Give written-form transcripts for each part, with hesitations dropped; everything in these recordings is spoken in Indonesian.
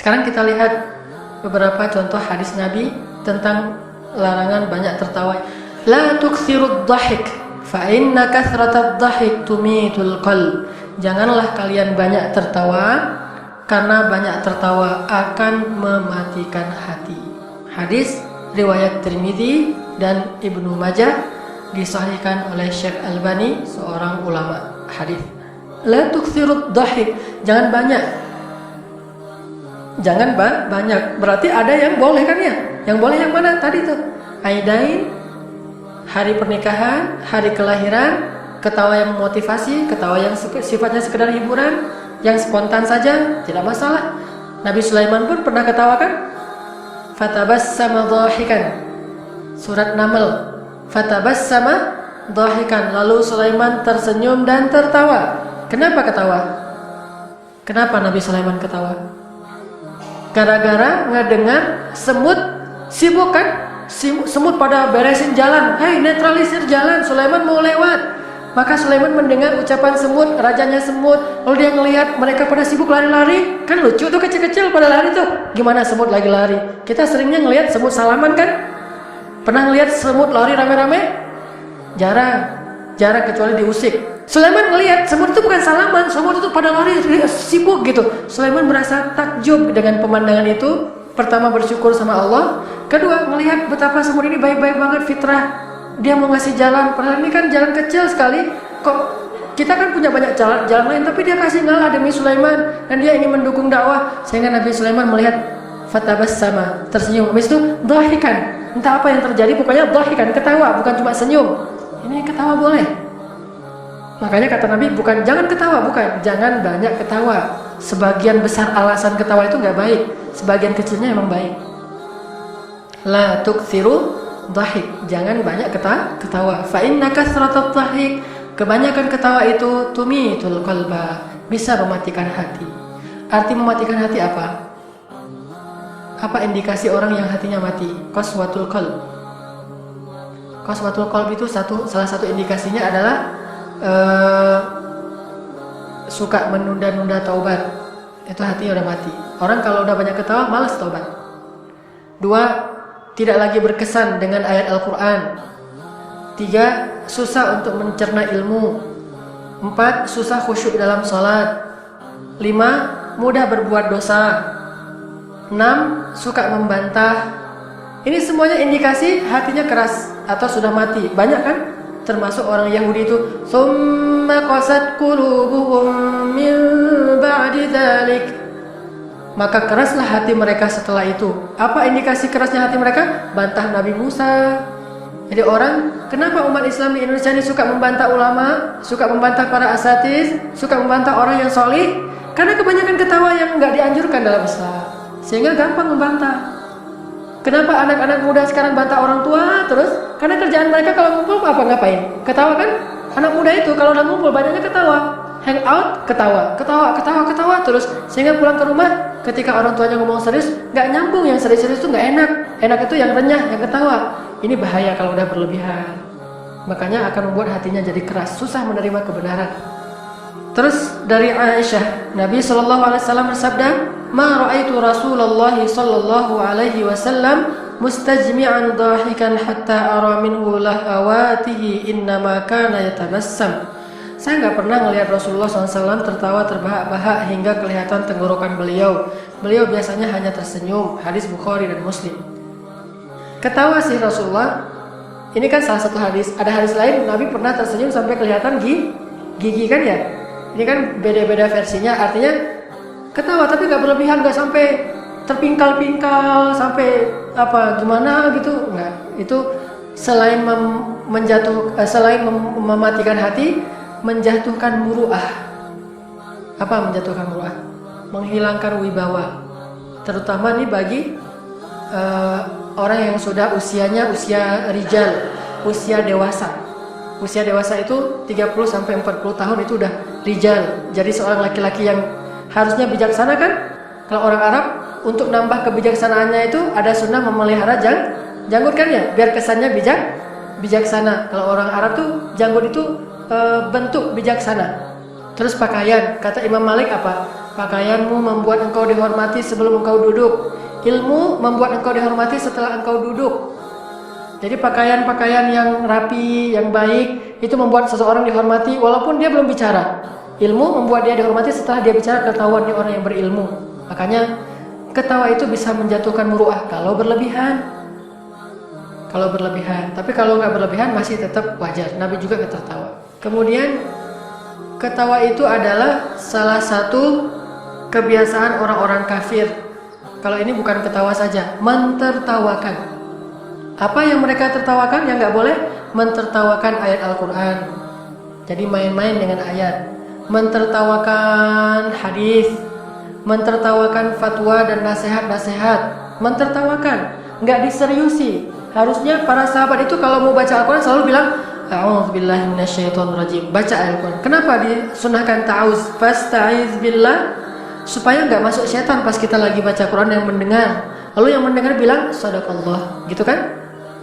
Sekarang kita lihat beberapa contoh hadis Nabi tentang larangan banyak tertawa. La tukthirud dhahik fa inna kathratad dhahik tumitul qalb. Janganlah kalian banyak tertawa, karena banyak tertawa akan mematikan hati. Hadis riwayat Tirmidzi dan Ibnu Majah, disahihkan oleh Syekh Albani, seorang ulama hadis. La tukthirud dhahik, jangan banyak. Jangan banyak. Berarti ada yang boleh kan ya? Yang boleh yang mana tadi tuh? Aidain, hari pernikahan, hari kelahiran, ketawa yang memotivasi, ketawa yang sifatnya sekedar hiburan, yang spontan saja, tidak masalah. Nabi Sulaiman pun pernah ketawa kan? Fatabassama dhahikan. Surat Naml. Fatabassama dhahikan. Lalu Sulaiman tersenyum dan tertawa. Kenapa ketawa? Kenapa Nabi Sulaiman ketawa? Gara-gara ngedengar semut sibuk kan? Semut pada beresin jalan. Hei, netralisir jalan, Sulaiman mau lewat. Maka Sulaiman mendengar ucapan semut, rajanya semut. Lalu dia ngelihat mereka pada sibuk lari-lari. Kan lucu tuh, kecil-kecil pada lari tuh. Gimana semut lagi lari? Kita seringnya ngelihat semut salaman kan? Pernah ngelihat semut lari rame-rame? Jarang kecuali diusik. Sulaiman ngelihat semut itu bukan salaman, semut itu pada lari sibuk gitu. Sulaiman merasa takjub dengan pemandangan itu. Pertama, bersyukur sama Allah. Kedua, melihat betapa semut ini baik-baik banget, fitrah. Dia mau ngasih jalan, padahal ini kan jalan kecil sekali. Kok kita kan punya banyak jalan lain, tapi dia kasih ngalah demi Sulaiman, dan dia ingin mendukung dakwah. Sehingga Nabi Sulaiman melihat fatabassama, tersenyum. Habis itu dhahikan. Entah apa yang terjadi, pokoknya dhahikan, ketawa, bukan cuma senyum. Ini ketawa boleh. Makanya kata Nabi, bukan jangan ketawa, bukan jangan banyak ketawa. Sebagian besar alasan ketawa itu nggak baik, sebagian kecilnya emang baik. La tukthiru dhahik, jangan banyak ketawa. Fa inna kathratat dhahik, kebanyakan ketawa itu tumitul qalba, bisa mematikan hati. Arti mematikan hati apa? Apa indikasi orang yang hatinya mati? Qaswatul qalb. Qaswatul qalb itu salah satu indikasinya adalah suka menunda-nunda taubat. Itu hatinya udah mati. Orang kalau udah banyak ketawa malas taubat. Dua, tidak lagi berkesan dengan ayat Al-Quran. Tiga, susah untuk mencerna ilmu. Empat, susah khusyuk dalam sholat. Lima, mudah berbuat dosa. Enam, suka membantah. Ini semuanya indikasi hatinya keras atau sudah mati. Banyak kan? Termasuk orang Yahudi itu, summa qasat qulubuhum min ba'di dzalik. Maka keraslah hati mereka setelah itu. Apa indikasi kerasnya hati mereka? Bantah Nabi Musa. Jadi orang, kenapa umat Islam di Indonesia ini suka membantah ulama, suka membantah para asatiz, suka membantah orang yang solih? Karena kebanyakan ketawa yang nggak dianjurkan dalam Islam, sehingga gampang membantah. Kenapa anak-anak muda sekarang bantah orang tua terus? Karena kerjaan mereka kalau ngumpul ngapain? Ketawa kan? Anak muda itu kalau udah ngumpul banyaknya ketawa. Hang out, ketawa terus. Sehingga pulang ke rumah ketika orang tuanya ngomong serius, nggak nyambung. Yang serius-serius itu nggak enak. Enak itu yang renyah, yang ketawa. Ini bahaya kalau udah berlebihan. Makanya akan membuat hatinya jadi keras, susah menerima kebenaran. Terus dari Aisyah, Nabi SAW bersabda, "Ma ra'aitu Rasulullah sallallahu alaihi wasallam mustajmi'an dhahikan hatta ara minhu lahawatihi innama kana yatabassam." Saya nggak pernah melihat Rasulullah SAW tertawa terbahak-bahak hingga kelihatan tenggorokan beliau. Beliau biasanya hanya tersenyum. Hadis Bukhari dan Muslim. Ketawa sih Rasulullah. Ini kan salah satu hadis. Ada hadis lain Nabi pernah tersenyum sampai kelihatan gigi kan ya? Ini kan beda-beda versinya. Artinya ketawa tapi nggak berlebihan, nggak sampai terpingkal-pingkal, sampai apa gimana gitu. Nggak. Itu selain mematikan hati, menjatuhkan muru'ah. Apa menjatuhkan muru'ah? Menghilangkan wibawa. Terutama nih bagi orang yang sudah usianya usia rijal, usia dewasa. Usia dewasa itu 30-40 tahun itu udah rijal. Jadi seorang laki-laki yang harusnya bijaksana kan? Kalau orang Arab untuk nambah kebijaksanaannya itu ada sunnah memelihara janggut kan ya? Biar kesannya bijaksana. Kalau orang Arab tuh janggut itu bentuk bijaksana. Terus pakaian, kata Imam Malik apa? Pakaianmu membuat engkau dihormati sebelum engkau duduk. Ilmu membuat engkau dihormati setelah engkau duduk. Jadi pakaian-pakaian yang rapi, yang baik, itu membuat seseorang dihormati walaupun dia belum bicara. Ilmu membuat dia dihormati setelah dia bicara, ketahuan dia orang yang berilmu. Makanya ketawa itu bisa menjatuhkan muruah kalau berlebihan. Tapi kalau nggak berlebihan masih tetap wajar. Nabi juga tertawa. Kemudian ketawa itu adalah salah satu kebiasaan orang-orang kafir. Kalau ini bukan ketawa saja, mentertawakan. Apa yang mereka tertawakan yang nggak boleh? Mentertawakan ayat Al-Quran. Jadi main-main dengan ayat. Mentertawakan hadis, mentertawakan fatwa dan nasihat-nasihat. Mentertawakan, nggak diseriusi. Harusnya para sahabat itu kalau mau baca Al-Quran selalu bilang A'udzubillahi minasyaitonirrajim. Baca Al-Quran. Kenapa disunahkan ta'awuz? Fasta'iz billah, supaya nggak masuk syaitan pas kita lagi baca Quran yang mendengar. Lalu yang mendengar bilang sadaqallah, gitu kan?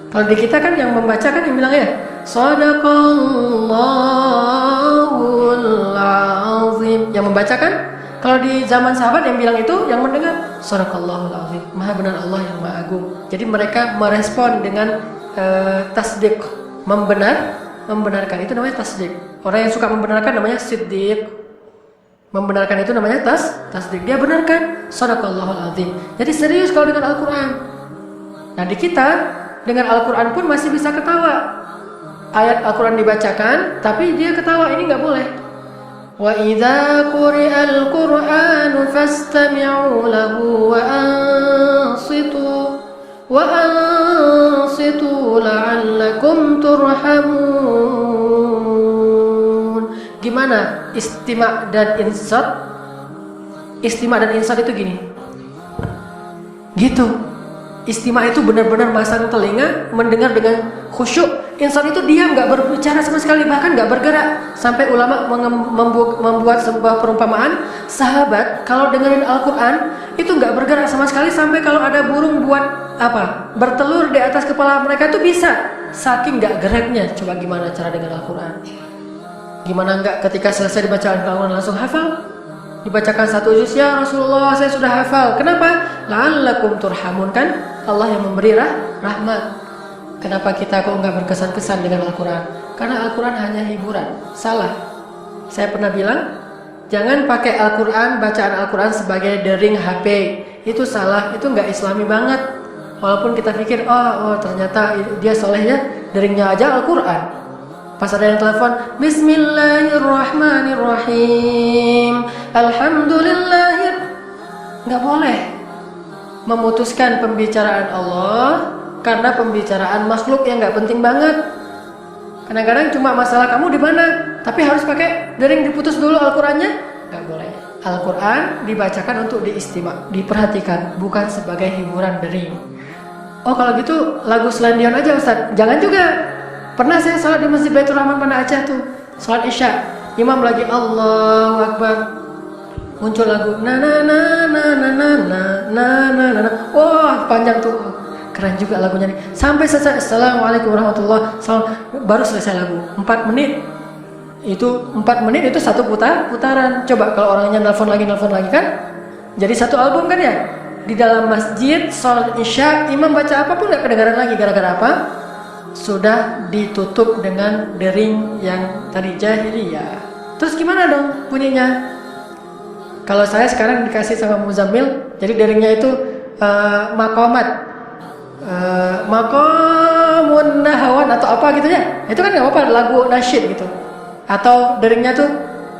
Kalau di kita kan yang membaca kan yang bilang ya sadaqallahul azim. Yang membaca kan? Kalau di zaman sahabat yang bilang itu, yang mendengar sadaqallahul azim. Maha benar Allah yang Maha Agung. Jadi mereka merespon dengan tasdik, membenarkan. Itu namanya tasdik. Orang yang suka membenarkan namanya siddiq. Membenarkan itu namanya tasdik. Dia benarkan sadaqallahul azim. Jadi serius kalau dengan Al-Quran. Nah di kita dengan Al-Quran pun masih bisa ketawa. Ayat Al-Quran dibacakan tapi dia ketawa, ini nggak boleh. Wa idza quri'al Qur'anu fastami'u lahu wa ansitu la'allakum turhamun. Gimana istima' dan insat? Istima' dan insat itu gini. Gitu. Istima' itu benar-benar masang telinga, mendengar dengan khusyuk. Insat itu diam, nggak berbicara sama sekali, bahkan nggak bergerak. Sampai ulama membuat sebuah perumpamaan, sahabat kalau dengerin Al-Quran itu nggak bergerak sama sekali, sampai kalau ada burung buat bertelur di atas kepala mereka itu bisa, saking nggak geraknya. Coba gimana cara dengar Al-Quran? Gimana nggak ketika selesai dibaca Al-Quran langsung hafal? Dibacakan satu juz, ya Rasulullah saya sudah hafal. Kenapa? La'allakum turhamun, kan Allah yang memberi rahmat. Kenapa kita kok nggak berkesan-kesan dengan Al-Quran? Karena Al-Quran hanya hiburan. Salah. Saya pernah bilang, jangan pakai Al-Quran, bacaan Al-Quran sebagai dering HP. Itu salah, itu nggak islami banget. Walaupun kita pikir, oh ternyata dia solehnya deringnya aja Al-Quran. Pas ada yang telepon, Bismillahirrahmanirrahim, Alhamdulillah. Nggak boleh memutuskan pembicaraan Allah karena pembicaraan makhluk yang nggak penting banget. Kadang-kadang cuma masalah kamu di mana, tapi harus pakai dering, diputus dulu Al-Qurannya. Nggak boleh. Al-Quran dibacakan untuk diistima, diperhatikan, bukan sebagai hiburan dering. Oh kalau gitu lagu Selandion aja Ustaz. Jangan juga. Pernah saya sholat di Masjid Baitur Rahman Banda Aceh tuh, sholat Isya, imam lagi Allahu Akbar, muncul lagu na na na na na na na na na na. Wah panjang tuh, keren juga lagunya nih. Sampai selesai Assalamualaikum warahmatullahi wabarakatuh, baru selesai lagu 4 menit. Itu 4 menit itu satu putaran. Coba kalau orangnya nelfon lagi kan, jadi satu album kan ya. Di dalam masjid sholat Isya, imam baca apapun nggak kedengaran lagi. Gara-gara apa? Sudah ditutup dengan dering yang tadi jahiliyah. Terus gimana dong bunyinya? Kalau saya sekarang dikasih sama Muzammil, jadi deringnya itu makomat, makomun nahawan atau apa gitu ya. Itu kan nggak apa-apa, lagu nasyid gitu. Atau deringnya tuh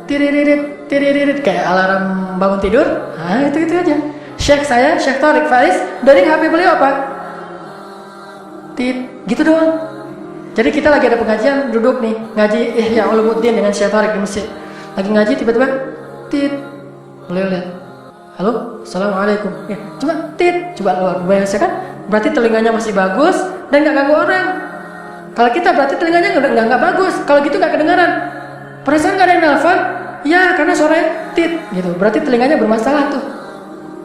tiriririt tiriririt kayak alarm bangun tidur. Nah itu aja. Syekh Tariq Faiz, dering HP beliau apa? Tit, gitu doang. Jadi kita lagi ada pengajian, duduk nih ngaji Ihya Ulumuddin dengan Syekh Tariq di masjid. Lagi ngaji tiba-tiba tit, beliau lihat, halo, assalamualaikum. Ya, coba tit, coba luar biasa kan? Berarti telinganya masih bagus dan nggak ganggu orang. Kalau kita berarti telinganya nggak bagus. Kalau gitu nggak kedengaran. Perasaan nggak ada yang nelfon? Ya, karena suaranya tit, gitu. Berarti telinganya bermasalah tuh.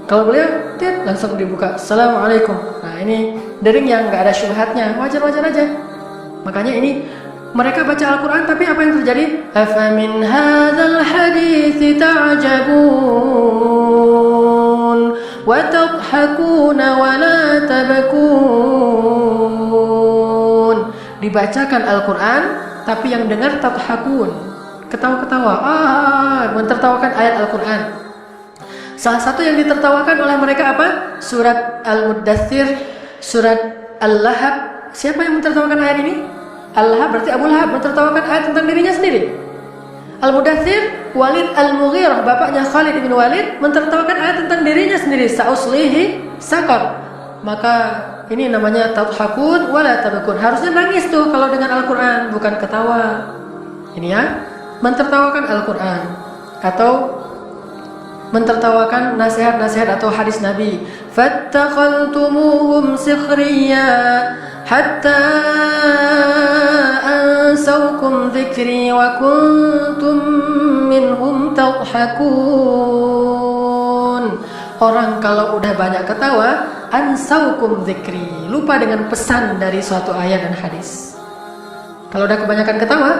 Kalau beliau tit, langsung dibuka, assalamualaikum. Nah ini dering yang nggak ada syubhatnya, wajar-wajar aja. Makanya ini Mereka baca Al-Quran, tapi apa yang terjadi? Afamin hadzal hadithi ta'jabun wa tadhakuna wa la tabkun. Dibacakan Al-Quran, tapi yang dengar tadhakun, ketawa-ketawa, mentertawakan ayat Al-Quran. Salah satu yang ditertawakan oleh mereka apa? Surat Al-Muddathir, surat Al-Lahab. Siapa yang mentertawakan ayat ini? Al-Lahab, berarti Abu Lahab mentertawakan ayat tentang dirinya sendiri. Al-Mudaththir, Walid Al-Mughirah, bapaknya Khalid bin Walid, mentertawakan ayat tentang dirinya sendiri. Sa'uslihi sakar. Maka ini namanya tadhakun wala tabkun. Harusnya nangis tuh kalau dengan Al-Quran, bukan ketawa. Ini ya, mentertawakan Al-Quran atau mentertawakan nasihat-nasihat atau hadis Nabi. Fattakhadtumuhum sikhriya hatta ansawkum dzikri wa kuntum minhum tadhakun. Orang kalau udah banyak ketawa, ansawkum dzikri, lupa dengan pesan dari suatu ayat dan hadis. Kalau udah kebanyakan ketawa,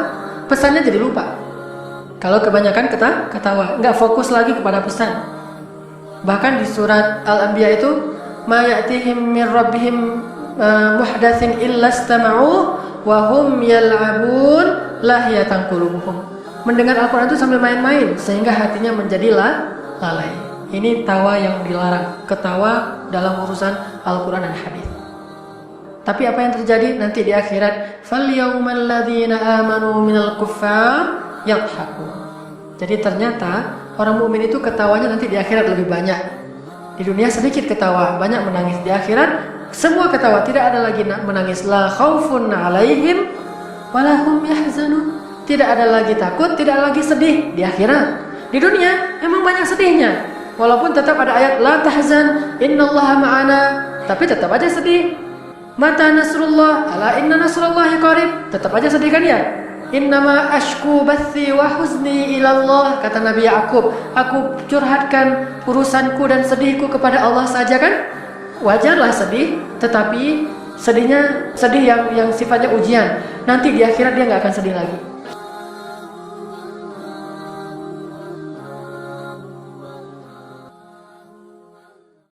pesannya jadi lupa. Kalau kebanyakan ketawa, nggak fokus lagi kepada pesan. Bahkan di surat Al-Anbiya itu, ma ya'tihim min rabbihim muhdatsin illa istama'u wa hum yal'abun lahiyatan qulubuhum. Mendengar Al-Quran itu sambil main-main sehingga hatinya menjadi lalai. Ini tawa yang dilarang, ketawa dalam urusan Al-Quran dan hadis. Tapi apa yang terjadi nanti di akhirat? Fal yawmal ladzina amanu minal kuffar yadhakun. Jadi ternyata orang mukmin itu ketawanya nanti di akhirat lebih banyak. Di dunia sedikit ketawa, banyak menangis. Di akhirat semua ketawa, tidak ada lagi menangis. La khaufun 'alaihim wa la hum yahzanun. Tidak ada lagi takut, tidak lagi sedih di akhirat. Di dunia memang banyak sedihnya. Walaupun tetap ada ayat la tahzan innallaha ma'ana, tapi tetap aja sedih. Mata nasrullah, ala inna nasrullahi qarib. Tetap aja sedih kan ya? Innama ashku bathi wa huzni ilallah, kata Nabi Ya'qub, aku curhatkan urusanku dan sedihku kepada Allah saja kan? Wajarlah sedih, tetapi sedihnya sedih yang sifatnya ujian. Nanti di akhirat dia nggak akan sedih lagi.